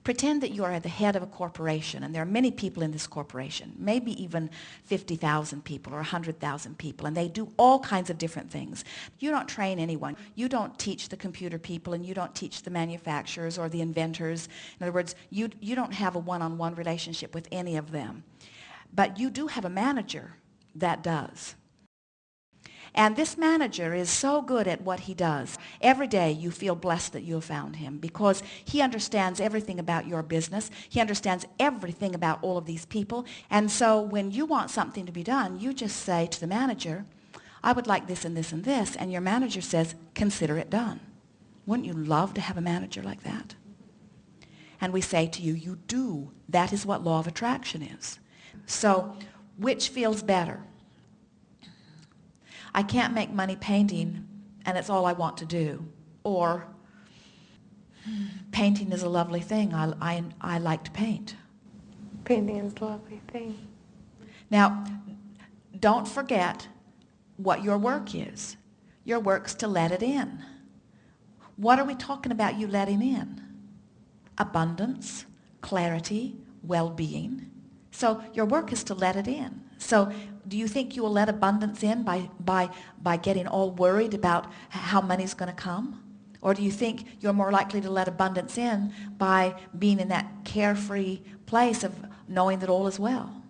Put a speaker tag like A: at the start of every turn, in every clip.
A: Pretend that you are the head of a corporation, and there are many people in this corporation, maybe even 50,000 people or 100,000 people, and they do all kinds of different things. You don't train anyone. You don't teach the computer people, and you don't teach the manufacturers or the inventors. In other words, you don't have a one-on-one relationship with any of them. But you do have a manager that does. And this manager is so good at what he does. Every day you feel blessed that you have found him because he understands everything about your business. He understands everything about all of these people. And so when you want something to be done, you just say to the manager, I would like this and this and this. And your manager says, consider it done. Wouldn't you love to have a manager like that? And we say to you, you do. That is what law of attraction is. So which feels better? I can't make money painting, and it's all I want to do. Or, painting is a lovely thing. I like to paint.
B: Painting is a lovely thing.
A: Now, don't forget what your work is. Your work's to let it in. What are we talking about you letting in? Abundance, clarity, well-being. So your work is to let it in. So do you think you will let abundance in by getting all worried about how money's going to come? Or do you think you're more likely to let abundance in by being in that carefree place of knowing that all is well?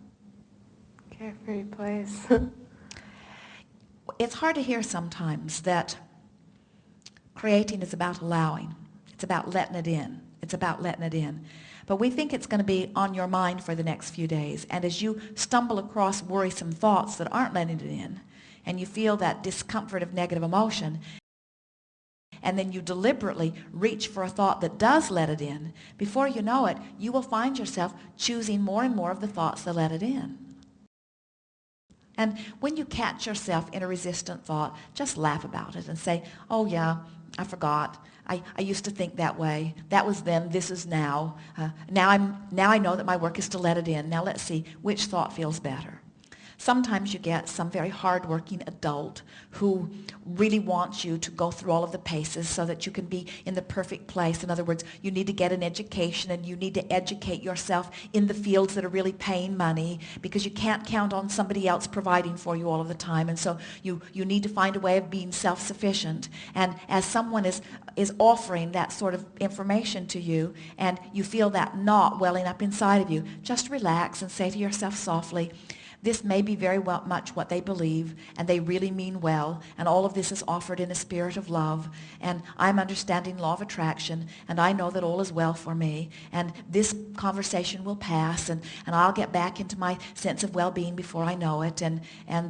B: Carefree place.
A: It's hard to hear sometimes that creating is about allowing. It's about letting it in. It's about letting it in. But we think it's going to be on your mind for the next few days. And as you stumble across worrisome thoughts that aren't letting it in, and you feel that discomfort of negative emotion, and then you deliberately reach for a thought that does let it in, before you know it, you will find yourself choosing more and more of the thoughts that let it in. And when you catch yourself in a resistant thought, just laugh about it and say, oh yeah, I forgot. I used to think that way. That was then, this is now. Now I know that my work is to let it in. Now let's see which thought feels better. Sometimes you get some very hardworking adult who really wants you to go through all of the paces so that you can be in the perfect place. In other words, you need to get an education and you need to educate yourself in the fields that are really paying money because you can't count on somebody else providing for you all of the time. And so you need to find a way of being self-sufficient. And as someone is offering that sort of information to you and you feel that knot welling up inside of you, just relax and say to yourself softly, this may be very much what they believe, and they really mean well, and all of this is offered in a spirit of love, and I'm understanding law of attraction, and I know that all is well for me, and this conversation will pass, and I'll get back into my sense of well-being before I know it, and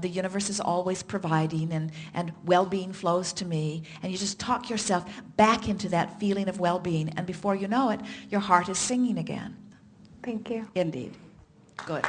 A: the universe is always providing, and well-being flows to me, and you just talk yourself back into that feeling of well-being, and before you know it, your heart is singing again.
B: Thank you.
A: Indeed. Good.